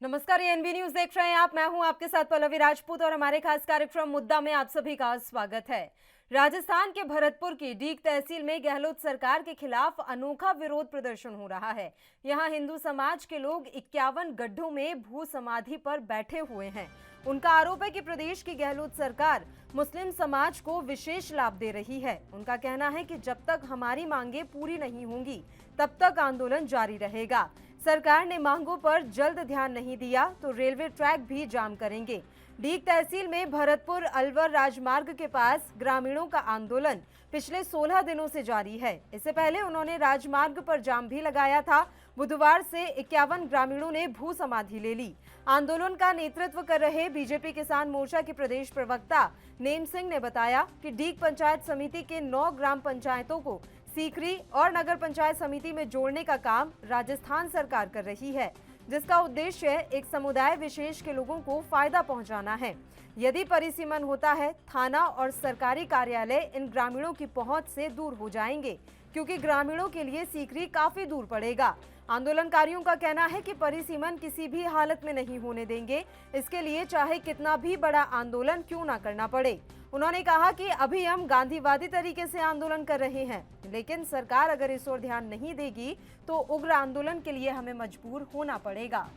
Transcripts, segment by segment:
नमस्कार, ANB news देख रहे हैं आप। मैं हूं आपके साथ पल्लवी राजपूत और हमारे खास कार्यक्रम मुद्दा में आप सभी का स्वागत है। राजस्थान के भरतपुर की डीग तहसील में गहलोत सरकार के खिलाफ अनोखा विरोध प्रदर्शन हो रहा है। यहां हिंदू समाज के लोग 51 गड्ढों में भू समाधि पर बैठे हुए हैं। उनका आरोप है कि प्रदेश की गहलोत सरकार मुस्लिम समाज को विशेष लाभ दे रही है। उनका कहना है कि जब तक हमारी मांगे पूरी नहीं होंगी तब तक आंदोलन जारी रहेगा। सरकार ने मांगों पर जल्द ध्यान नहीं दिया तो रेलवे ट्रैक भी जाम करेंगे। डीग तहसील में भरतपुर अलवर राजमार्ग के पास ग्रामीणों का आंदोलन पिछले 16 दिनों से जारी है। इससे पहले उन्होंने राजमार्ग पर जाम भी लगाया था। बुधवार से 51 ग्रामीणों ने भू समाधि ले ली। आंदोलन का नेतृत्व कर रहे बीजेपी किसान मोर्चा के प्रदेश प्रवक्ता नेम सिंह ने बताया कि डीग पंचायत समिति के 9 ग्राम पंचायतों को सीकरी और नगर पंचायत समिति में जोड़ने का काम राजस्थान सरकार कर रही है, जिसका उद्देश्य एक समुदाय विशेष के लोगों को फायदा पहुंचाना है। यदि परिसीमन होता है, थाना और सरकारी कार्यालय इन ग्रामीणों की पहुंच से दूर हो जाएंगे, क्योंकि ग्रामीणों के लिए सीकरी काफी दूर पड़ेगा। आंदोलनकारियों का कहना है कि परिसीमन किसी भी हालत में नहीं होने देंगे, इसके लिए चाहे कितना भी बड़ा आंदोलन क्यों ना करना पड़े। उन्होंने कहा कि अभी हम गांधीवादी तरीके से आंदोलन कर रहे हैं, लेकिन सरकार अगर इस ओर ध्यान नहीं देगी तो उग्र आंदोलन के लिए हमें मजबूर होना पड़ेगा।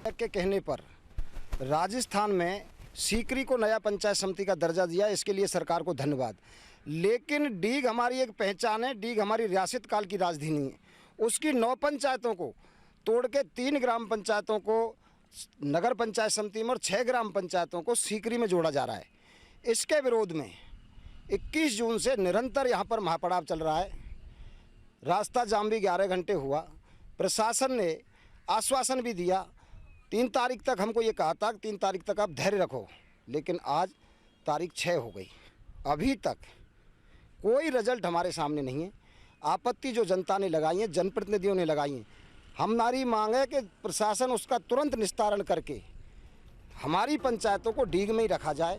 के कहने पर राजस्थान में सीकरी को नया पंचायत समिति का दर्जा दिया, इसके लिए सरकार को धन्यवाद। लेकिन डीग हमारी एक पहचान है, डीग हमारी रियासत काल की राजधानी है। उसकी 9 पंचायतों को तोड़ के 3 ग्राम पंचायतों को नगर पंचायत समिति में और 6 ग्राम पंचायतों को सीकरी में जोड़ा जा रहा है। इसके विरोध में 21 जून से निरंतर यहाँ पर महापड़ाव चल रहा है। रास्ता जाम भी 11 घंटे हुआ। प्रशासन ने आश्वासन भी दिया, 3 तारीख तक हमको ये कहा था कि 3 तारीख तक आप धैर्य रखो, लेकिन आज तारीख 6 हो गई, अभी तक कोई रिजल्ट हमारे सामने नहीं है। आपत्ति जो जनता ने लगाई है, जनप्रतिनिधियों ने लगाई है, हमारी मांग है कि प्रशासन उसका तुरंत निस्तारण करके हमारी पंचायतों को डीग में ही रखा जाए।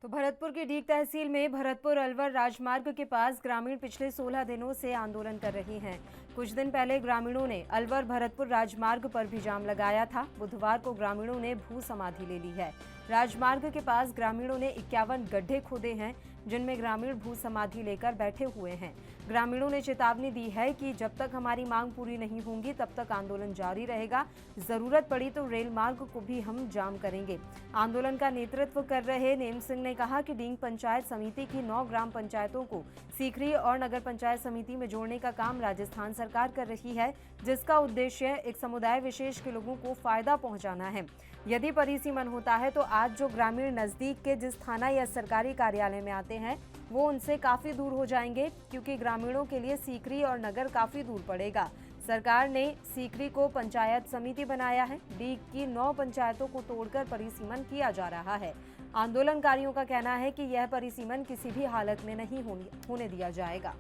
तो भरतपुर की डीग तहसील में भरतपुर अलवर राजमार्ग के पास ग्रामीण पिछले 16 दिनों से आंदोलन कर रहे हैं। कुछ दिन पहले ग्रामीणों ने अलवर भरतपुर राजमार्ग पर भी जाम लगाया था। बुधवार को ग्रामीणों ने भू समाधि ले ली है। राजमार्ग के पास ग्रामीणों ने 51 गड्ढे खोदे हैं, जिनमें ग्रामीण भू समाधि लेकर बैठे हुए हैं। ग्रामीणों ने चेतावनी दी है कि जब तक हमारी मांग पूरी नहीं होंगी तब तक आंदोलन जारी रहेगा। जरूरत पड़ी तो रेल मार्ग को भी हम जाम करेंगे। आंदोलन का नेतृत्व कर रहे नेम सिंह ने कहा कि डीग पंचायत समिति की 9 ग्राम पंचायतों को सीकरी और नगर पंचायत समिति में जोड़ने का काम राजस्थान सरकार कर रही है, जिसका उद्देश्य एक समुदाय विशेष के लोगों को फायदा पहुंचाना है। यदि परिसीमन होता है तो आज जो ग्रामीण नजदीक के जिस थाना या सरकारी कार्यालय में आते हैं वो उनसे काफी दूर हो जाएंगे, क्योंकि ग्रामीणों के लिए सीकरी और नगर काफी दूर पड़ेगा। सरकार ने सीकरी को पंचायत समिति बनाया है। डीग की 9 पंचायतों को तोड़कर परिसीमन किया जा रहा है। आंदोलनकारियों का कहना है कि यह परिसीमन किसी भी हालत में नहीं होने दिया जाएगा।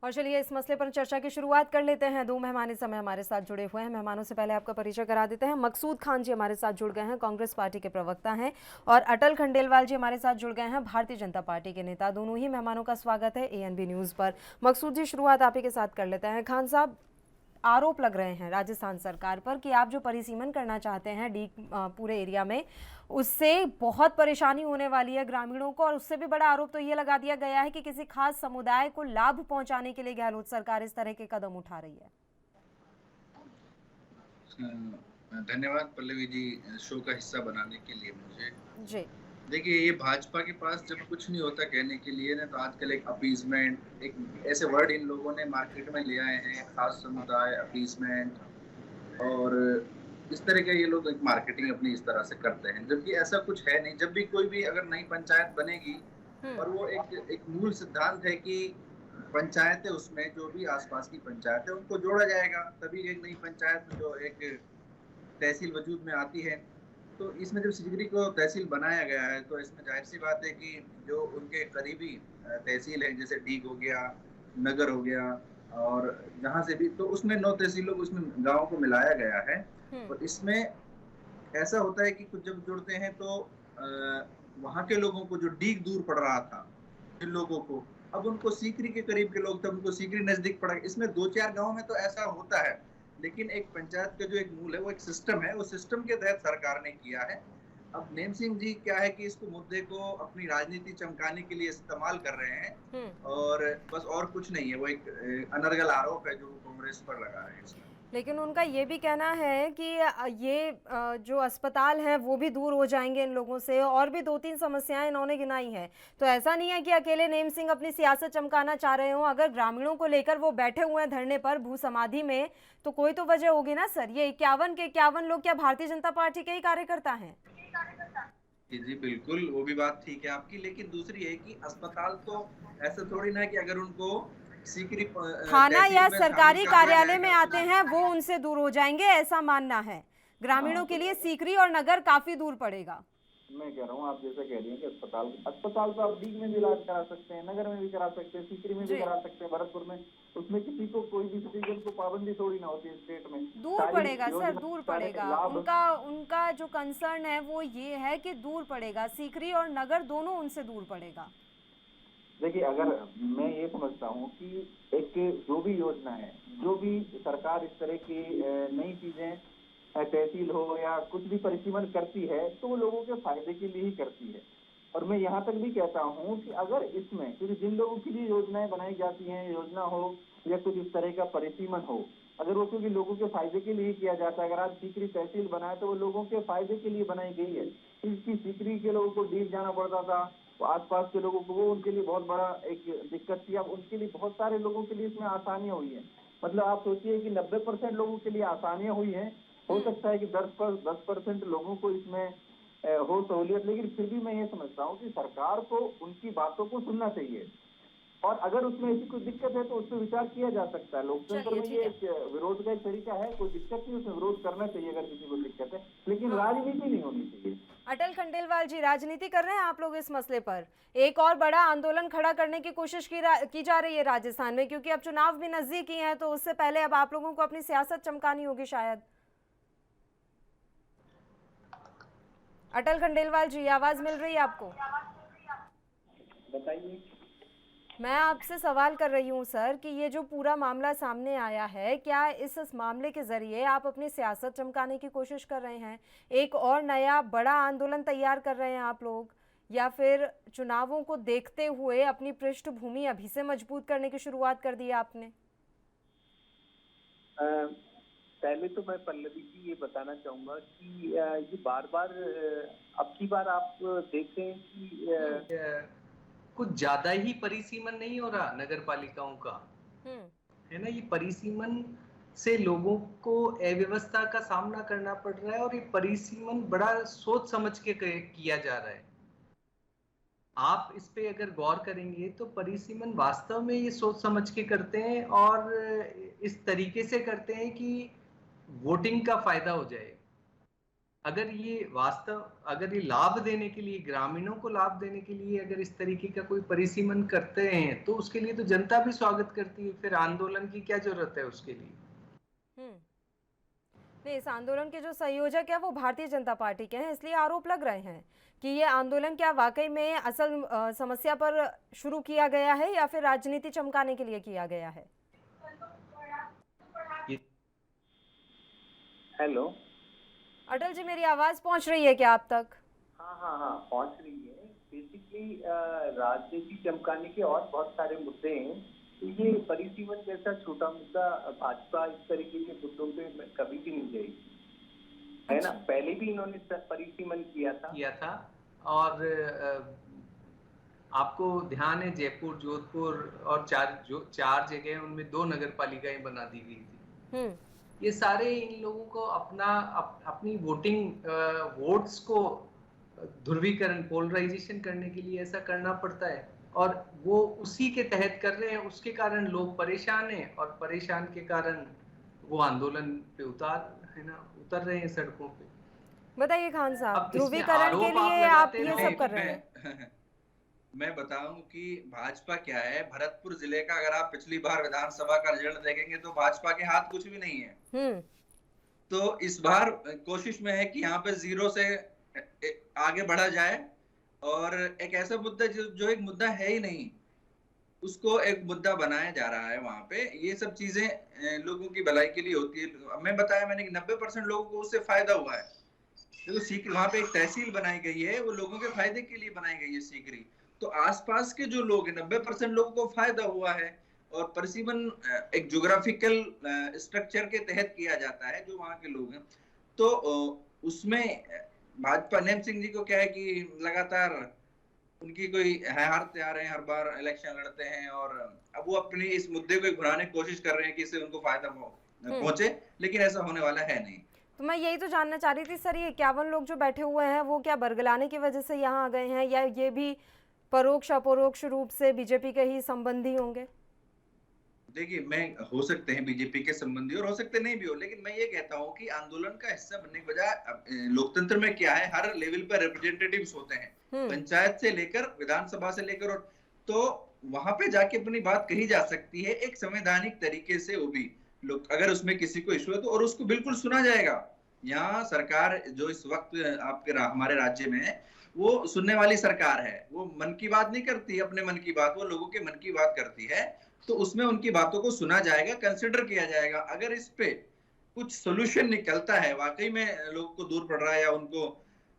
और चलिए इस मसले पर चर्चा की शुरुआत कर लेते हैं। 2 मेहमान इस समय हमारे साथ जुड़े हुए हैं। मेहमानों से पहले आपका परिचय करा देते हैं। मकसूद खान जी हमारे साथ जुड़ गए हैं, कांग्रेस पार्टी के प्रवक्ता हैं, और अटल खंडेलवाल जी हमारे साथ जुड़ गए हैं, भारतीय जनता पार्टी के नेता। दोनों ही मेहमानों का स्वागत है एएनबी न्यूज पर। मकसूद जी, शुरुआत आप ही के साथ कर लेते हैं। खान साहब, आरोप लग रहे हैं राजस्थान सरकार पर कि आप जो परिसीमन करना चाहते हैं डीग पूरे एरिया में, उससे बहुत परेशानी होने वाली है ग्रामीणों को, और उससे भी बड़ा आरोप तो ये लगा दिया गया है कि किसी खास समुदाय को लाभ पहुंचाने के लिए गहलोत सरकार इस तरह के कदम उठा रही है। धन्यवाद पल्लवी जी, शो का हिस्सा बनाने के लिए मुझे। जी देखिए, ये भाजपा के पास जब कुछ नहीं होता कहने के लिए ना, तो आजकल एक अपीजमेंट, एक ऐसे वर्ड इन लोगों ने मार्केट में ले आए हैं, खास समुदाय, अपीजमेंट, और इस तरह के ये लोग एक मार्केटिंग अपनी इस तरह से करते हैं, जबकि ऐसा कुछ है नहीं। जब भी कोई भी अगर नई पंचायत बनेगी, और वो एक मूल सिद्धांत है कि पंचायतें, उसमें जो भी आसपास की पंचायत है उनको जोड़ा जाएगा, तभी एक नई पंचायत जो एक तहसील वजूद में आती है। तो इसमें जब सीकरी को तहसील बनाया गया है, तो इसमें जाहिर सी बात है कि जो उनके करीबी तहसील है, जैसे डीग हो गया, नगर हो गया, और जहाँ से भी, तो उसमें 9 तहसीलों को, उसमें गाँव को मिलाया गया है। और इसमें ऐसा होता है कि कुछ जब जुड़ते हैं तो वहाँ के लोगों को जो डीग दूर पड़ रहा था, जिन लोगों को, अब उनको सीकरी के करीब के लोग थे, उनको सीकरी नजदीक पड़ा। इसमें 2-4 गाँव में तो ऐसा होता है, लेकिन एक पंचायत का जो एक मूल है, वो एक सिस्टम है, उस सिस्टम के तहत सरकार ने किया है। अब नेम सिंह जी क्या है कि इसको मुद्दे को अपनी राजनीति चमकाने के लिए इस्तेमाल कर रहे हैं और बस, और कुछ नहीं है। वो एक अनर्गल आरोप है जो कांग्रेस पर लगा रहे हैं इसमें। लेकिन उनका ये भी कहना है कि ये जो अस्पताल हैं वो भी दूर हो जाएंगे इन लोगों से, और भी 2-3 समस्याएं इन्होंने गिनाई हैं। तो ऐसा नहीं है कि अकेले नेम सिंह अपनी सियासत चमकाना चाह रहे हो। अगर ग्रामीणों को लेकर वो बैठे हुए हैं धरने पर भू समाधि में, तो कोई तो वजह होगी ना सर। ये 51 के 51 लोग क्या भारतीय जनता पार्टी के ही कार्यकर्ता हैं? जी बिल्कुल, वो भी बात ठीक है आपकी, लेकिन दूसरी है कि अस्पताल तो ऐसा थोड़ी ना है कि अगर उनको सीकरी थाना या तहसील में सरकारी शामिल कर दिया कार्यालय में जाएगा, आते हैं वो उनसे दूर हो जाएंगे, ऐसा मानना है। ग्रामीणों के लिए सीकरी और नगर काफी दूर पड़ेगा। मैं कह रहा हूँ, आप जैसा कह रही हैं कि अस्पताल तो आप डीग में भी इलाज करा सकते हैं, नगर में भी करा सकते हैं, सीकरी में भी करा सकते हैं, भरतपुर में। उसमें किसी को कोई भी सिटीजन को पाबंदी थोड़ी ना होती है स्टेट में। दूर पड़ेगा सर, दूर पड़ेगा। उनका जो कंसर्न है वो ये है कि दूर पड़ेगा, सीकरी और नगर दोनों उनसे दूर पड़ेगा। देखिए, अगर मैं ये समझता हूँ कि एक जो भी योजना है, जो भी सरकार इस तरह की नई चीजें तहसील हो या कुछ भी परिसीमन करती है, तो वो लोगों के फायदे के लिए ही करती है। और मैं यहाँ तक भी कहता हूँ कि अगर इसमें, क्योंकि जिन लोगों के लिए योजनाएं बनाई जाती हैं, योजना हो या कुछ इस तरह का परिसीमन हो, अगर वो क्योंकि लोगों के फायदे के लिए किया जाता है, अगर आज सीकरी तहसील बनाए तो वो लोगों के फायदे के लिए बनाई गई है। इसकी सीकरी के लोगों को डीग जाना पड़ता था, तो आसपास के लोगों को वो उनके लिए बहुत बड़ा एक दिक्कत थी। अब उनके लिए बहुत सारे लोगों के लिए इसमें आसानियां हुई है। मतलब आप सोचिए कि 90% लोगों के लिए आसानियां हुई हैं। हो सकता है कि 10% लोगों को इसमें हो सहूलियत, लेकिन फिर भी मैं ये समझता हूँ कि सरकार को उनकी बातों को सुनना चाहिए, और अगर उसमें ऐसी कोई दिक्कत है तो उस पर विचार किया जा सकता है। लोकतंत्र में ये एक विरोध का एक तरीका है, कोई दिक्कत नहीं, उसमें विरोध करना चाहिए अगर किसी को दिक्कत है, लेकिन राजनीति नहीं होनी चाहिए। अटल खंडेलवाल जी, राजनीति कर रहे हैं आप लोग इस मसले पर। एक और बड़ा आंदोलन खड़ा करने की कोशिश की जा रही है राजस्थान में, क्योंकि अब चुनाव भी नजदीक ही हैं, तो उससे पहले अब आप लोगों को अपनी सियासत चमकानी होगी शायद। अटल खंडेलवाल जी, आवाज मिल रही है आपको? बताइए। मैं आपसे सवाल कर रही हूँ सर कि ये जो पूरा मामला सामने आया है, क्या इस मामले के जरिए आप अपनी सियासत चमकाने की कोशिश कर रहे हैं? एक और नया बड़ा आंदोलन तैयार कर रहे हैं आप लोग, या फिर चुनावों को देखते हुए अपनी पृष्ठभूमि अभी से मजबूत करने की शुरुआत कर दी है आपने? पहले तो मैं पल्लवी जी ये बताना चाहूंगा कि ये बार बार अब की बार आप देखें कि कुछ ज्यादा ही परिसीमन नहीं हो रहा नगर पालिकाओं का, है ना। ये परिसीमन से लोगों को अव्यवस्था का सामना करना पड़ रहा है, और ये परिसीमन बड़ा सोच समझ के किया जा रहा है। आप इस पे अगर गौर करेंगे तो परिसीमन वास्तव में ये सोच समझ के करते हैं, और इस तरीके से करते हैं कि वोटिंग का फायदा हो जाए। अगर ये लाभ देने के लिए, ग्रामीणों को लाभ देने के लिए अगर इस तरीके का कोई परिसीमन करते हैं, तो उसके लिए तो जनता भी स्वागत करती है। फिर आंदोलन की क्या जरूरत है उसके लिए? नहीं, इस आंदोलन के जो संयोजक है वो भारतीय जनता पार्टी के हैं, इसलिए आरोप लग रहे हैं कि ये आंदोलन क्या वाकई में असल समस्या पर शुरू किया गया है, या फिर राजनीति चमकाने के लिए किया गया है? हेलो अटल जी, मेरी आवाज पहुंच रही है क्या आप तक? हाँ, पहुंच रही है। बेसिकली राजनीति चमकाने के और बहुत सारे मुद्दे हैं, तो ये परिसीमन जैसा छोटा मुद्दा भाजपा इस तरीके के मुद्दों पे कभी भी नहीं जाएगी, है ना। पहले भी इन्होंने परिसीमन किया था। और आपको ध्यान है, जयपुर, जोधपुर और चार जगह उनमें 2 नगर पालिकाएं बना दी गई थी। ये सारे इन लोगों को अपनी वोट्स को ध्रुवीकरण, पोलराइजेशन करने के लिए ऐसा करना पड़ता है, और वो उसी के तहत कर रहे हैं। उसके कारण लोग परेशान हैं, और परेशान के कारण वो आंदोलन पे उतर रहे हैं सड़कों पे। बताइए खान साहब, ध्रुवीकरण के लिए आप ये सब कर रहे हैं? मैं बताऊं कि भाजपा क्या है। भरतपुर जिले का अगर आप पिछली बार विधानसभा का रिजल्ट देखेंगे तो भाजपा के हाथ कुछ भी नहीं है। तो इस बार कोशिश में है कि यहाँ पे 0 से आगे बढ़ा जाए, और एक ऐसा मुद्दा जो एक मुद्दा है ही नहीं, उसको एक मुद्दा बनाया जा रहा है वहां पे। ये सब चीजें लोगों की भलाई के लिए होती है। मैं बताया मैंने कि 90% लोगों को उससे फायदा हुआ है। देखो सीकरी, वहां पे एक तहसील बनाई गई है, वो लोगों के फायदे के लिए बनाई गई है सीकरी। तो आसपास के जो लोग हैं, 90% लोगों को फायदा हुआ है। और परिसीमन एक ज्योग्राफिकल स्ट्रक्चर के तहत किया जाता है जो वहां के लोग हैं। तो उसमें भाजपा नेम सिंह जी को क्या है कि लगातार उनकी कोई है, हारते आ रहे हैं, हर बार इलेक्शन लड़ते हैं, और अब वो अपने इस मुद्दे को घुराने की कोशिश कर रहे हैं कि इससे उनको फायदा पहुंचे, लेकिन ऐसा होने वाला है नहीं। तो मैं यही तो जानना चाह रही थी सर, ये 51 लोग जो बैठे हुए हैं वो क्या बरगलाने की वजह से यहाँ आ गए हैं, या ये भी परोक्ष अपरोक्ष रूप से बीजेपी के ही संबंधी होंगे? देखिए, मैं हो सकते हैं बीजेपी के संबंधी और हो सकते नहीं भी हो, लेकिन मैं ये कहता हूँ कि आंदोलन का हिस्सा बनने की बजाय लोकतंत्र में क्या है, हर लेवल पर रिप्रेजेंटेटिव्स होते हैं, पंचायत से लेकर विधानसभा से लेकर, और तो वहां पे जाके अपनी बात कही जा सकती है एक संवैधानिक तरीके से। वो भी लोग अगर उसमें किसी को इश्यू है तो, और उसको बिल्कुल सुना जाएगा। यहाँ सरकार जो इस वक्त आपके हमारे राज्य में है, वो सुनने वाली सरकार है। वो मन की बात नहीं करती अपने मन की बात, वो लोगों के मन की बात करती है। तो उसमें उनकी बातों को सुना जाएगा, कंसिडर किया जाएगा। अगर इस पे कुछ सोल्यूशन निकलता है, वाकई में लोगों को दूर पड़ रहा है, या उनको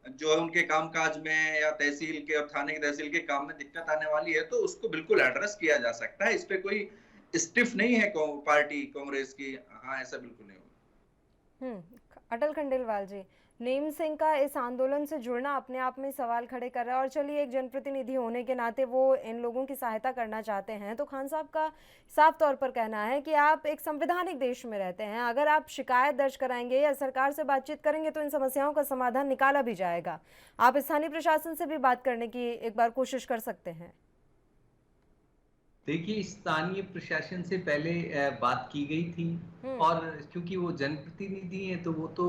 जो है उनके कामकाज में या तहसील के और थाने के तहसील के काम में दिक्कत आने वाली है, तो उसको बिल्कुल एड्रेस किया जा सकता है। इस पे कोई स्टिफ नहीं है पार्टी कांग्रेस की। हाँ, ऐसा बिल्कुल नहीं होगा। अटल खंडेलवाल जी, नेम सिंह का इस आंदोलन से जुड़ना अपने आप में सवाल खड़े कर रहा है, और चलिए एक जनप्रतिनिधि होने के नाते वो इन लोगों की सहायता करना चाहते हैं, तो खान साहब का साफ तौर पर कहना है कि आप एक संवैधानिक देश में रहते हैं, अगर आप शिकायत दर्ज कराएंगे या सरकार से बातचीत करेंगे तो इन समस्याओं का समाधान निकाला भी जाएगा। आप स्थानीय प्रशासन से भी बात करने की एक बार कोशिश कर सकते हैं। देखिए, स्थानीय प्रशासन से पहले बात की गई थी, और क्योंकि वो जनप्रतिनिधि हैं तो वो तो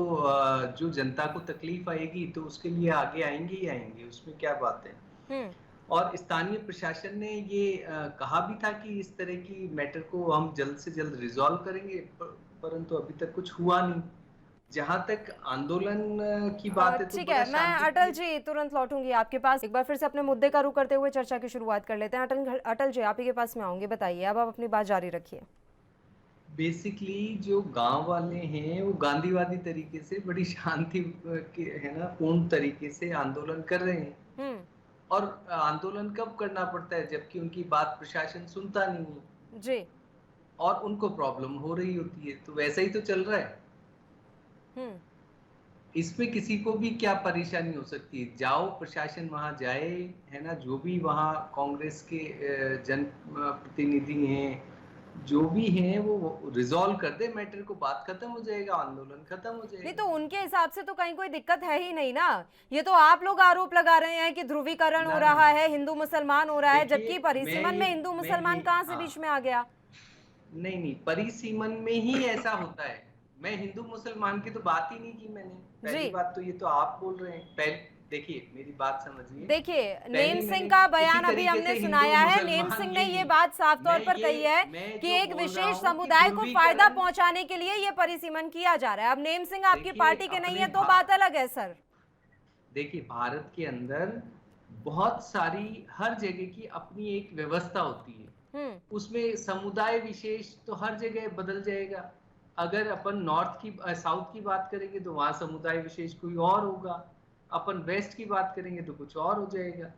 जो जनता को तकलीफ आएगी तो उसके लिए आगे आएंगे ही आएंगे, उसमें क्या बात है। और स्थानीय प्रशासन ने ये कहा भी था कि इस तरह की मैटर को हम जल्द से जल्द रिजॉल्व करेंगे, परंतु अभी तक कुछ हुआ नहीं। जहां तक आंदोलन की बात है, ठीक है, मैं अटल जी तुरंत लौटूंगी आपके पास। एक बार फिर से अपने मुद्दे का रुख करते हुए चर्चा की शुरुआत कर लेते हैं। अटल जी, आप ही के पास में आऊंगी, बताइए, अब आप अपनी बात जारी रखिए। बेसिकली जो गांव वाले हैं वो गांधीवादी तरीके से बड़ी शांति के है ना पूर्ण तरीके से आंदोलन कर रहे हैं। और आंदोलन कब करना पड़ता है, जबकि उनकी बात प्रशासन सुनता नहीं है जी, और उनको प्रॉब्लम हो रही होती है, तो वैसा ही तो चल रहा है। इसमें किसी को भी क्या परेशानी हो सकती है? जाओ, प्रशासन वहां जाए, है ना, जो भी वहां कांग्रेस के जन प्रतिनिधि हैं, जो भी हैं, वो रिजॉल्व कर दे मैटर को, बात खत्म हो जाएगा, आंदोलन खत्म हो जाएगा। नहीं तो उनके हिसाब से तो कहीं कोई दिक्कत है ही नहीं ना। ये तो आप लोग आरोप लगा रहे हैं कि ध्रुवीकरण हो रहा है, हिंदू मुसलमान हो रहा है, जबकि परिसीमन में हिंदू मुसलमान कहाँ से बीच में आ गया? नहीं, परिसीमन में ही ऐसा होता है। मैं हिंदू मुसलमान की तो बात ही नहीं की मैंने। पहली बात तो ये तो आप बोल रहे हैं। पहले देखिए, मेरी बात समझिए। देखिए, नेम सिंह का बयान अभी हमने सुनाया है। नेम सिंह ने ये बात साफ तौर पर कही है कि एक विशेष समुदाय को फायदा पहुंचाने के लिए ये परिसीमन किया जा रहा है। अब नेम सिंह आपकी पार्टी के नहीं है तो बात अलग है सर। देखिए, भारत के अंदर बहुत सारी, हर जगह की अपनी एक व्यवस्था होती है। उसमें समुदाय विशेष तो हर जगह बदल जाएगा। अगर अपन नॉर्थ की साउथ की बात करेंगे तो वहां समुदाय विशेष कोई और होगा, अपन वेस्ट की बात करेंगे तो कुछ और हो जाएगा।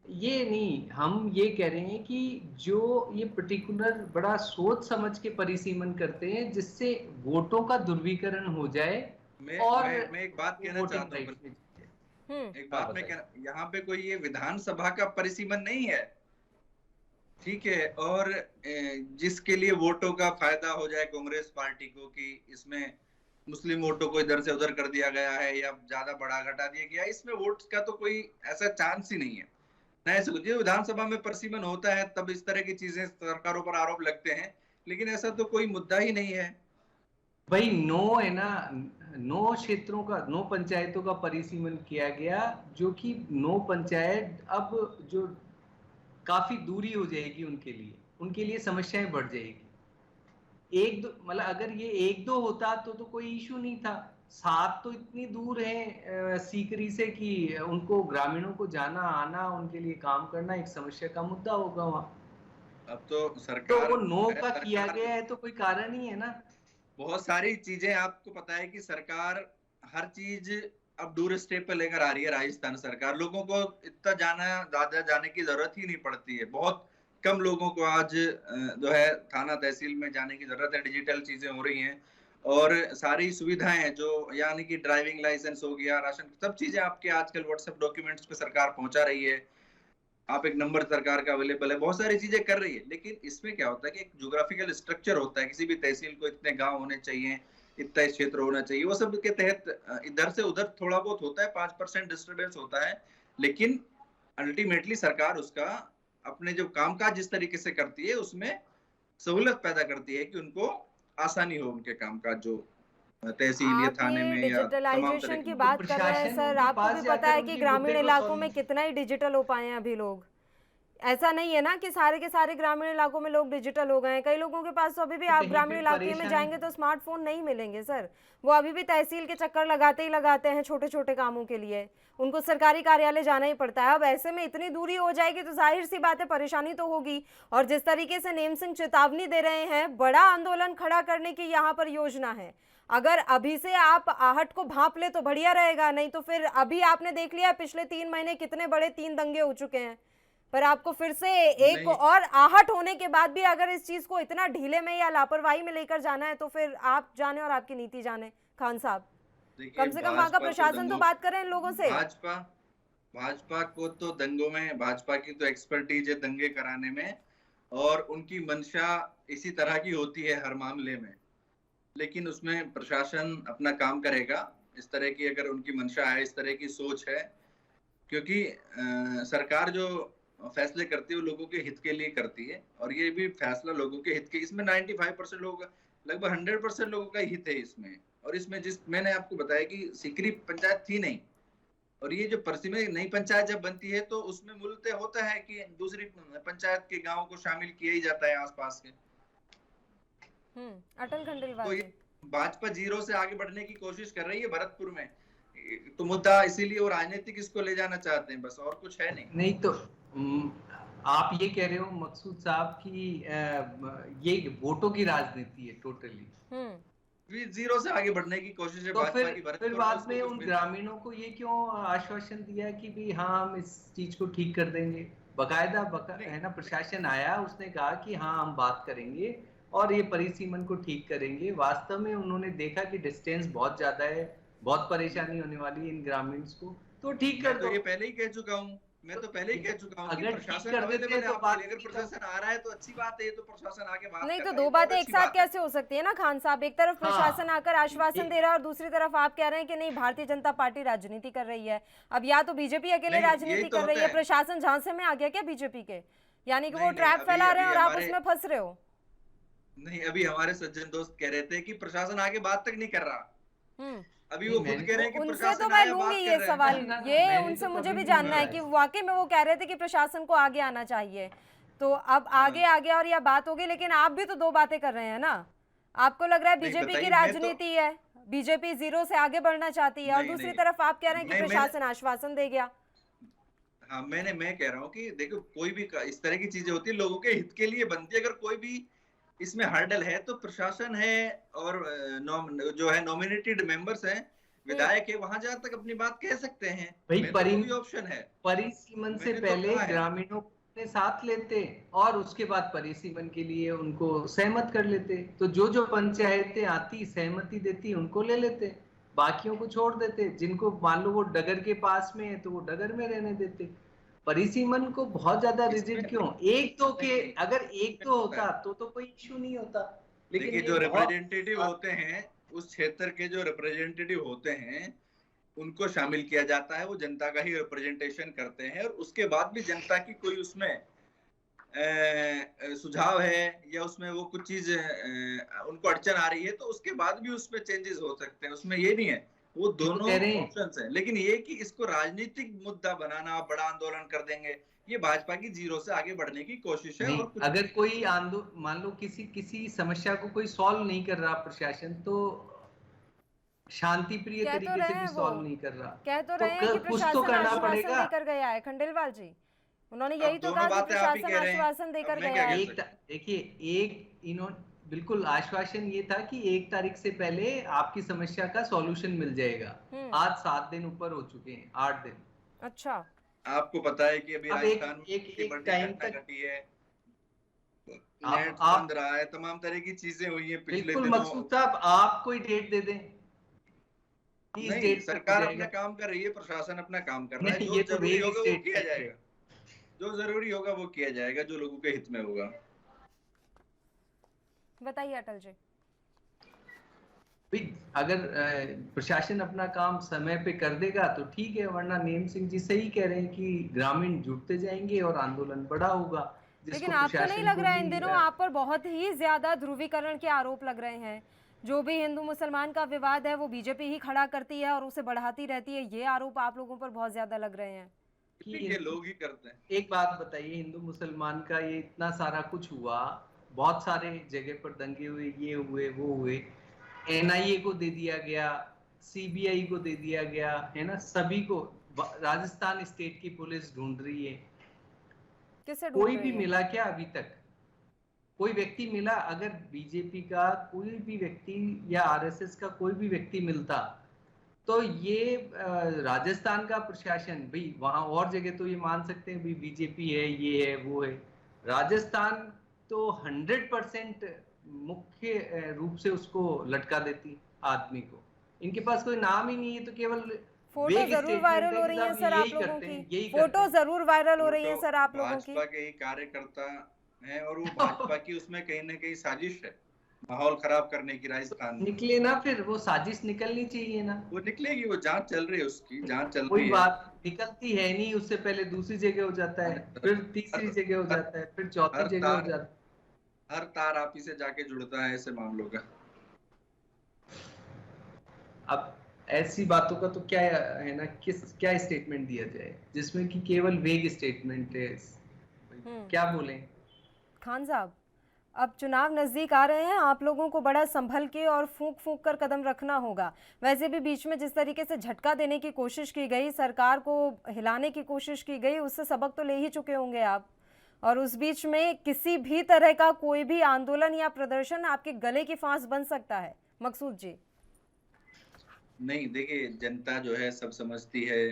ये नहीं, हम ये कह रहे हैं कि जो ये पर्टिकुलर बड़ा सोच समझ के परिसीमन करते हैं जिससे वोटों का ध्रुवीकरण हो जाए। मैं एक बात कहना चाहता हूँ, एक बात मैं यहाँ पे कोई ये विधानसभा का परिसीमन नहीं है, ठीक है, और जिसके लिए वोटों का फायदा हो जाए कांग्रेस पार्टी को कि इसमें मुस्लिम वोटों को इधर से उधर कर दिया गया है या ज्यादा बढ़ा घटा दिया गया, इसमें वोट का तो कोई ऐसा चांस ही नहीं है। न ऐसे कुछ विधानसभा में परिसीमन होता है तब इस तरह की चीजें सरकारों पर आरोप लगते हैं, लेकिन ऐसा तो कोई मुद्दा ही नहीं है भाई। नो है ना, 9 क्षेत्रों का, 9 पंचायतों का परिसीमन किया गया, जो कि 9 पंचायत अब जो काफी दूरी हो जाएगी उनके लिए समस्याएं बढ़ जाएगी। एक दो, मतलब अगर ये 1-2 होता तो कोई इशू नहीं था, सात तो इतनी दूर है सीकरी से कि उनको ग्रामीणों को जाना आना, उनके लिए काम करना एक समस्या का मुद्दा होगा वहाँ। अब तो तो सरकार वो नो का सरकार किया गया है तो कोई कारण ही है ना। बहुत सारी चीजें आपको पता है कि सरकार हर चीज अब दूर स्टेप पे लेकर आ रही है। राजस्थान सरकार, लोगों को इतना ज्यादा जाने की जरूरत ही नहीं पड़ती है। बहुत कम लोगों को आज जो है थाना तहसील में जाने की जरूरत है। डिजिटल चीजें हो रही हैं और सारी सुविधाएं हैं, जो यानी कि ड्राइविंग लाइसेंस हो गया, राशन, सब चीजें आपके आजकल व्हाट्सएप डॉक्यूमेंट्स पे सरकार पहुंचा रही है। आप एक नंबर सरकार का अवेलेबल है, बहुत सारी चीजें कर रही है। लेकिन इसमें क्या होता है कि एक ज्योग्राफिकल स्ट्रक्चर होता है, किसी भी तहसील को इतने गांव होने चाहिए, इतना क्षेत्र होना चाहिए, वो सब के तहत इधर से उधर थोड़ा बहुत होता है, 5% डिस्टर्बेंस होता है। लेकिन अल्टीमेटली सरकार उसका अपने जो कामकाज जिस तरीके से करती है उसमें सहूलत पैदा करती है कि उनको आसानी हो उनके कामकाज, जो तहसील या आप थाने ये में या तमाम तरह डिजिटलाइजेशन की की। बात कर रहे हैं प्रशासन सर, उनके आपको पास भी पता जाकर है कि उनके ग्रामीण मुद्दे को इलाकों में सॉल्व। कितना ही डिजिटल हो पाए हैं अभी लोग। ऐसा नहीं है ना कि सारे के सारे ग्रामीण इलाकों में लोग डिजिटल हो गए हैं। कई लोगों के पास तो अभी भी, आप कहीं ग्रामीण पे इलाके में परेशान जाएंगे तो स्मार्टफोन नहीं मिलेंगे सर। वो अभी भी तहसील के चक्कर लगाते ही लगाते हैं छोटे छोटे कामों के लिए। उनको सरकारी कार्यालय जाना ही पड़ता है। अब ऐसे में इतनी दूरी हो जाएगी तो जाहिर सी बात है परेशानी तो होगी। और जिस तरीके से नेम सिंह चेतावनी दे रहे हैं, बड़ा आंदोलन खड़ा करने की यहाँ पर योजना है। अगर अभी से आप आहट को भांप ले तो बढ़िया रहेगा, नहीं तो फिर अभी आपने देख लिया पिछले 3 महीने कितने बड़े 3 दंगे हो चुके हैं। पर आपको फिर से एक और आहट होने के बाद भी अगर इस चीज को इतना ढीले में या लापरवाही में लेकर जाना है तो फिर आप जाने और आपकी नीति जाने। खान साहब, कम से कम वहां का प्रशासन तो बात करें इन लोगों से। भाजपा को तो दंगों में, भाजपा की तो एक्सपर्टीज है दंगे कराने में, और उनकी मंशा इसी तरह की होती है हर मामले में। लेकिन उसमें प्रशासन अपना काम करेगा। इस तरह की अगर उनकी मंशा है, इस तरह की सोच है, क्योंकि सरकार जो फैसले करती है वो लोगों के हित के लिए करती है, और ये भी फैसला लोगों के हित के, इसमें 95% लोगों का, लगभग 100% लोगों का हित है इसमें। और इसमें जिस मैंने आपको बताया कि सीकरी पंचायत थी नहीं, और ये जो परसी में नई पंचायत जब बनती है तो उसमें मूलतः होता है कि दूसरी पंचायत के गांवों को शामिल किया ही जाता है आसपास के। अटल खंडेलवाल तो ये भाजपा जीरो से आगे बढ़ने की कोशिश कर रही है भरतपुर में, तो मुद्दा इसीलिए वो राजनीतिक इसको ले जाना चाहते हैं, बस और कुछ है नहीं तो आप ये कह रहे हो मकसूद साहब कि ये वोटों की राजनीति है टोटली, जीरो से आगे बढ़ने की कोशिश है तो भाजपा की। फिर बाद में उन ग्रामीणों को ये क्यों आश्वासन दिया कि भी हाँ हम इस चीज को ठीक कर देंगे? बकायदा है ना, प्रशासन आया, उसने कहा कि हाँ हम बात करेंगे और ये परिसीमन को ठीक करेंगे। वास्तव में उन्होंने देखा कि डिस्टेंस बहुत ज्यादा है, बहुत परेशानी होने वाली है इन ग्रामीण को, तो ठीक कर दो। ये पहले ही कह चुका हूँ, मैं तो पहले ही कह चुका हूँ अगर प्रशासन कर देते हैं तो बात, अगर प्रशासन आ रहा है तो अच्छी बात है, तो प्रशासन आके बात नहीं, तो कर दो बातें एक साथ कैसे हो सकती है ना खान साहब? एक तरफ प्रशासन आकर आश्वासन दे रहा है और दूसरी तरफ आप कह रहे हैं कि नहीं भारतीय जनता पार्टी राजनीति कर रही है। अब या तो बीजेपी अकेले राजनीति कर रही है, प्रशासन झांसे में आ गया क्या बीजेपी के? यानी कि वो ट्रैप फैला रहे हैं और आप उसमें फंस रहे हो। नहीं, अभी हमारे सज्जन दोस्त कह रहे थे कि प्रशासन आगे बात तक नहीं कर रहा। अभी वो खुद कह रहे हैं कि उनसे तो मैं लूंगी ये सवाल, ये उनसे मुझे भी जानना है कि वाकई में वो कह रहे थे कि प्रशासन को आगे आना चाहिए। तो अब आगे आ गया और यह बात होगी, लेकिन आप भी तो दो बातें कर रहे हैं ना। आपको लग रहा है बीजेपी की राजनीति है, बीजेपी जीरो से आगे बढ़ना चाहती है, और दूसरी तरफ आप कह रहे हैं कि प्रशासन आश्वासन दे गया। हाँ, मैं कह रहा हूँ कि देखो, कोई भी इस तरह की चीजें होती है लोगों के हित के लिए बनती है। अगर कोई भी इसमें हर्डल है तो प्रशासन है और जो है नॉमिनेटेड मेंबर्स हैं, विधायक है, वहां जहाँ तक अपनी बात कह सकते हैं। भाई ऑप्शन है, परिसीमन से पहले ग्रामीणों के साथ लेते और उसके बाद परिसीमन के लिए उनको सहमत कर लेते। तो जो पंचायतें आती सहमति देती उनको ले लेते, बाकियों को छोड़ देते। जिनको मान लो वो डगर के पास में है तो वो डगर में रहने देते। परिसीमन को बहुत ज्यादा रिजिड क्यों? एक दो के, अगर एक दो होता तो कोई इश्यू नहीं होता। लेकिन जो रिप्रेजेंटेटिव होते हैं उस क्षेत्र के, जो रिप्रेजेंटेटिव होते हैं उनको शामिल किया जाता है, वो जनता का ही रिप्रेजेंटेशन करते हैं। और उसके बाद भी जनता की कोई उसमें सुझाव है या उसमें वो कुछ चीज उनको अड़चन आ रही है तो उसके बाद भी उसमें चेंजेस हो सकते हैं, उसमें ये नहीं है। वो दोनों ऑप्शंस हैं। लेकिन ये कि इसको राजनीतिक मुद्दा बनाना, बड़ा आंदोलन कर देंगे, ये भाजपा की जीरो से आगे बढ़ने की कोशिश है। और अगर कोई मान लो किसी समस्या को कोई सॉल्व नहीं कर रहा प्रशासन, तो शांति प्रिय कह तो तरीके रहे से हैं भी वो, सॉल्व नहीं कर रहा। कह तो रहे हैं कि कुछ तो प्रशासन करना आश्वासन पड़ेगा। देकर गया है। खंडेलवाल जी, उन्होंने यही अब तो दोनों कहा कि बातें आप ही प्रशासन कह रहे हैं, आश्वासन अब देकर मैं गया क्या है। कह सकता हूं? देखिए, एक इन्होंने बिल्कुल आश्वासन ये था कि 1 तारीख से पहले आपकी समस्या का सॉल्यूशन मिल जाएगा। आज 7 दिन ऊपर हो चुके हैं, 8 दिन। अच्छा, आपको पता है कि अभी अब राजस्थान में एक कितनी बड़ी टाइम घटना तक घटी है, नेट आप बंद रहा है, तमाम तरह की चीजें हुई हैं पिछले बिल्कुल दिनों। मकसूद साहब, आप कोई डेट दे दें कि इस नहीं, डेट पे हो सरकार अपना जाएगा। काम कर रही है, प्रशासन अपना काम कर रहा है। नहीं, जो ये तो जरूरी वेग होगा वो किया स्टेटमेंट है। जाएगा, जो जरूरी होगा वो किया जाएगा, जो लोगों के हित में होगा। बताइए अटल जी। अगर प्रशासन अपना काम समय पे कर देगा तो ठीक है, वरना नेम सिंह जी सही कह रहे हैं कि ग्रामीण जुटते जाएंगे और आंदोलन बड़ा होगा। लेकिन आपको नहीं लग रहा है इन दिनों आप पर बहुत ही ज्यादा ध्रुवीकरण के आरोप लग रहे हैं? जो भी हिंदू मुसलमान का विवाद है वो बीजेपी ही खड़ा करती है और उसे बढ़ाती रहती है, ये आरोप आप लोगों पर बहुत ज्यादा लग रहे हैं। कि लोग ही करते हैं। एक बात बताइए, हिंदू मुसलमान का ये इतना सारा कुछ हुआ, बहुत सारे जगह पर दंगे हुए, ये हुए वो हुए, एनआईए को दे दिया गया, सीबीआई को दे दिया गया, है ना, सभी को। राजस्थान स्टेट की पुलिस ढूंढ रही है। किसे ढूंढ कोई रही भी है? मिला क्या अभी तक? कोई व्यक्ति मिला? अगर बीजेपी का कोई भी व्यक्ति या आरएसएस का कोई भी व्यक्ति मिलता तो ये राजस्थान का प्रशासन, भाई वहां और जगह तो ये मान सकते हैं भाई बीजेपी है, ये है वो है, राजस्थान तो 100% मुख्य रूप से उसको लटका देती आदमी को। इनके पास कोई नाम ही नहीं है, तो केवल फोटो जरूर वायरल हो रही है सर आप लोगों की, फोटो जरूर वायरल हो रही है सर आप लोगों की। भाजपा के ही कार्यकर्ता हैं और वो भाजपा की उसमें कहीं ना कहीं साजिश है माहौल खराब करने की राजस्थान में। निकले ना, फिर वो साजिश निकलनी चाहिए ना। वो निकलेगी, वो जांच चल रही है, उसकी जांच चल कोई रही है। बात निकलती है नहीं, उससे पहले दूसरी जगह हो जाता है, फिर तीसरी जगह हो जाता है, फिर चौथी जगह हो जाता है। हर तार आप ही से जाके जुड़ता है ऐसे मामलों का। अब ऐसी बातों का तो क्या है ना, क्या स्टेटमेंट दिया जाए जिसमें कि केवल वेग स्टेटमेंट है, क्या बोलें? खान साहब, अब चुनाव नजदीक आ रहे हैं, आप लोगों को बड़ा संभल के और फूंक फूंक कर कदम रखना होगा। वैसे भी बीच में जिस तरीके से झटका देने की कोशिश की गई, सरकार को हिलाने की कोशिश की गई, उससे सबक तो ले ही चुके होंगे आप। और उस बीच में किसी भी तरह का कोई भी आंदोलन या प्रदर्शन आपके गले की फांस बन सकता है। मकसूद जी, नहीं, देखिए, जनता जो है सब समझती है।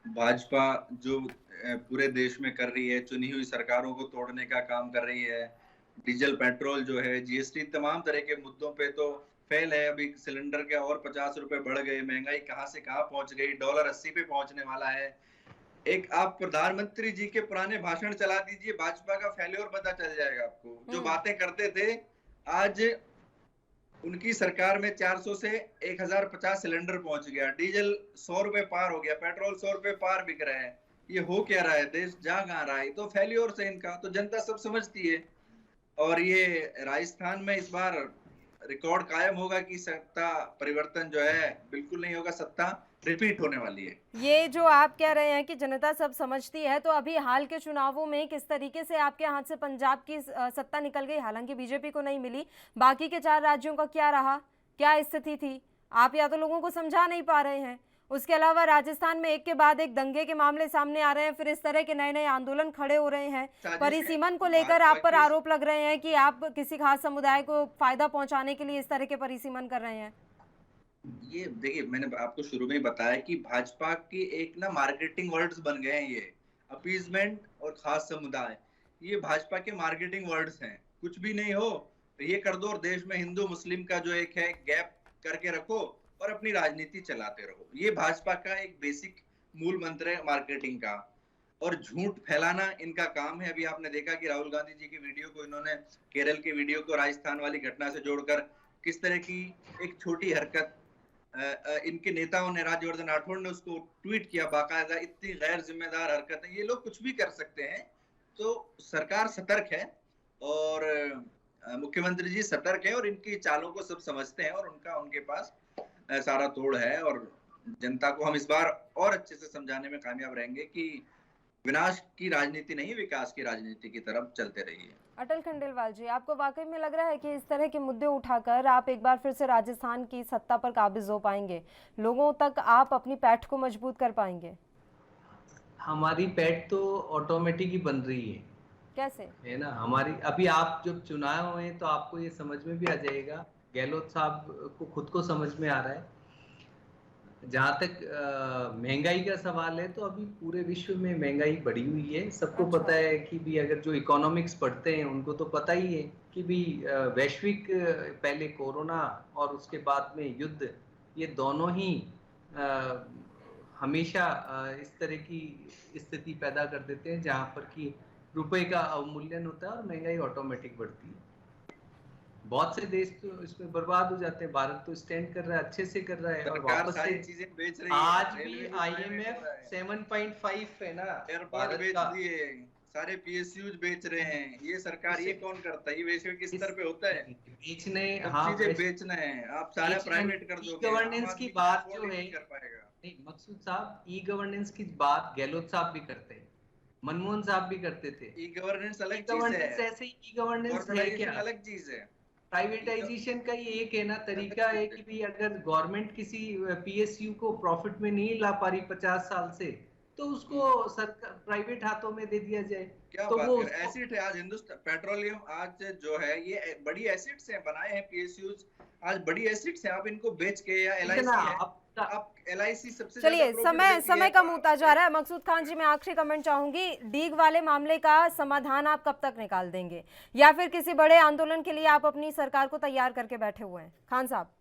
भाजपा जो पूरे देश में कर रही है, चुनी हुई सरकारों को तोड़ने का काम कर रही है। डीजल पेट्रोल जो है, जीएसटी, तमाम तरह के मुद्दों पे तो फेल है। अभी सिलेंडर के और 50 रुपए बढ़ गए, महंगाई कहाँ से कहाँ पहुंच गई, डॉलर 80 पे पहुंचने वाला है। एक आप प्रधानमंत्री जी के पुराने भाषण चला दीजिए, भाजपा का फेल्योर पता चल जाएगा आपको। जो बातें करते थे, आज उनकी सरकार में 400 से 1050 सिलेंडर पहुंच गया, डीजल 100 रुपए पार हो गया, पेट्रोल 100 रुपए पार बिक रहा है। ये हो क्या रहा है, देश जा कहाँ रहा है? तो फेल्योर से इनका तो जनता सब समझती है। और ये राजस्थान में इस बार रिकॉर्ड कायम होगा कि सत्ता परिवर्तन जो है बिल्कुल नहीं होगा, सत्ता रिपीट होने वाली है। ये जो आप कह रहे हैं कि जनता सब समझती है, तो अभी हाल के चुनावों में किस तरीके से आपके हाथ से पंजाब की सत्ता निकल गई? हालांकि बीजेपी को नहीं मिली, बाकी के 4 राज्यों का क्या रहा, क्या स्थिति थी? आप या तो लोगों को समझा नहीं पा रहे हैं, उसके अलावा राजस्थान में एक के बाद एक दंगे के मामले सामने आ रहे हैं, फिर इस तरह के नए नए आंदोलन खड़े हो रहे हैं। परिसीमन को लेकर आप पर आरोप लग रहे हैं कि आप किसी खास समुदाय को फायदा पहुंचाने के लिए इस तरह के परिसीमन कर रहे हैं। ये देखिए, मैंने आपको शुरू में ही बताया कि भाजपा की एक ना मार्केटिंग वर्ड्स बन गए हैं, ये अपीजमेंट और खास समुदाय, ये भाजपा के मार्केटिंग वर्ड्स हैं। कुछ भी नहीं हो तो ये कर दो और देश में हिंदू मुस्लिम का जो एक है गैप करके रखो और अपनी राजनीति चलाते रहो। ये भाजपा का एक बेसिक मूल मंत्र है मार्केटिंग का, और झूठ फैलाना इनका काम है। अभी आपने देखा कि राहुल गांधी जी की वीडियो को इन्होंने, केरल की वीडियो को राजस्थान वाली घटना से जोड़कर किस तरह की एक छोटी हरकत इनके नेताओं ने, राज्यवर्धन राठौड़ ने उसको ट्वीट किया बाकायदा, इतनी गैर जिम्मेदार हरकत है। ये लोग कुछ भी कर सकते हैं, तो सरकार सतर्क है और मुख्यमंत्री जी सतर्क है और इनकी चालों को सब समझते हैं और उनके पास सारा तोड़ है। और जनता को हम इस बार और अच्छे से समझाने में कामयाब रहेंगे कि विनाश की राजनीति नहीं, विकास की राजनीति की तरफ चलते रहिए। अटल खंडेलवाल जी, आपको वाकई में लग रहा है कि इस तरह के मुद्दे उठाकर आप एक बार फिर से राजस्थान की सत्ता पर काबिज हो पाएंगे, लोगों तक आप अपनी पैठ को मजबूत कर पाएंगे? हमारी पैठ तो ऑटोमेटिक ही बन रही है। कैसे? है ना, हमारी अभी आप जब चुनाव हुए हैं तो आपको ये समझ में भी आ जाएगा, गहलोत साहब को खुद को समझ में आ रहा है। जहाँ तक महंगाई का सवाल है तो अभी पूरे विश्व में महंगाई बढ़ी हुई है। सबको पता है कि भी अगर जो इकोनॉमिक्स पढ़ते हैं उनको तो पता ही है कि भी वैश्विक पहले कोरोना और उसके बाद में युद्ध, ये दोनों ही हमेशा इस तरह की स्थिति पैदा कर देते हैं जहाँ पर कि रुपए का अवमूल्यन होता है और महंगाई ऑटोमेटिक बढ़ती है। बहुत से देश तो इसमें बर्बाद हो जाते हैं। भारत तो स्टैंड कर रहा है, अच्छे से कर रहा है और वापस से चीजें बेच रही है। आज भी IMF 7.5 है ना, एयरपोर्ट बेच दिए, सारे PSUs बेच रहे हैं। ये सरकार, ये कौन करता है? ये वैश्विक स्तर पे होता है। बेचने, चीजें बेचना है, आप सारा प्राइवेट कर दोगे। गवर्नेंस की बात जो है, कर पाएगा नहीं मकसूद साहब, ई गवर्नेंस की बात गहलोत साहब भी करते हैं, मनमोहन साहब भी करते थे। ई गवर्नेंस अलग चीज है, ऐसे ही ई गवर्नेंस है क्या? अलग चीज है। प्राइवेटाइजेशन का ये एक है ना तरीका है कि भी अगर गवर्नमेंट किसी PSU को प्रॉफिट में नहीं ला पा रही 50 साल से, तो उसको सरकार प्राइवेट हाथों में दे दिया जाए। क्या तो बात वो कर, एसिड है आज हिंदुस्तान पेट्रोलियम, आज जो है ये बड़ी एसिड्स हैं, बनाए हैं PSUs, आज बड़ी एसिड्स हैं। आप इनको बेच के, या LIC है, आप LIC सबसे चलिए, समय कम होता जा रहा है। मकसूद खान जी, मैं आखिरी कमेंट चाहूंगी, डीग वाले मामले का समाधान आप कब तक निकाल देंगे, या फिर किसी बड़े आंदोलन के लिए आप अपनी सरकार को तैयार करके बैठे हुए हैं? खान साहब,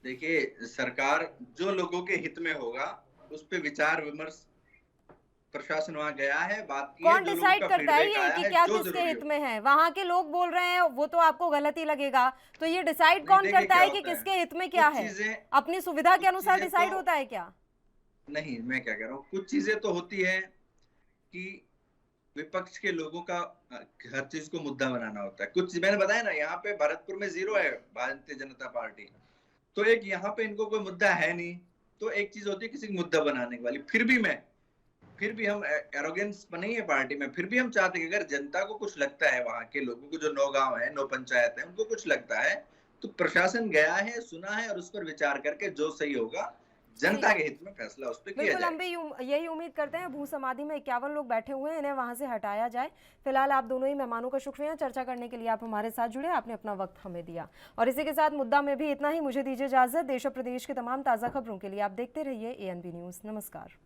देखिए, सरकार जो लोगों के हित में होगा उस पे विचार विमर्श, प्रशासन वहां गया है, बात की कौन डिसाइड करता है ये कि क्या किसके हित में है? वहां के लोग बोल रहे हैं, वो तो आपको गलत ही लगेगा, तो ये डिसाइड कौन करता है कि किसके हित में क्या है? अपनी सुविधा के अनुसार डिसाइड होता है क्या? नहीं, मैं क्या कह रहा हूँ, कुछ चीजें तो होती है कि विपक्ष के लोगों का हर चीज को मुद्दा बनाना होता है। कुछ मैंने बताया ना, यहाँ पे भरतपुर में 0 है भारतीय जनता पार्टी, तो एक यहाँ पे इनको कोई मुद्दा है नहीं, तो एक चीज होती है किसी मुद्दा बनाने वाली। फिर भी हम एरोगेंस नहीं है पार्टी में, फिर भी हम चाहते हैं कि अगर जनता को कुछ लगता है, वहां के लोगों को जो 9 गांव है, 9 पंचायत है, उनको कुछ लगता है, तो प्रशासन गया है, सुना है और उस पर विचार करके जो सही होगा जनता के हित में फैसला उस पर किया जाए। बिल्कुल, हम भी यही उम्मीद करते हैं। भू समाधि में 51 लोग बैठे हुए हैं, इन्हें वहां से हटाया जाए। फिलहाल आप दोनों ही मेहमानों का शुक्रिया, चर्चा करने के लिए आप हमारे साथ जुड़े, आपने अपना वक्त हमें दिया। और इसी के साथ मुद्दा में भी इतना ही। मुझे दीजिए इजाजत। देश और प्रदेश के तमाम ताज़ा खबरों के लिए आप देखते रहिए ANB न्यूज़। नमस्कार।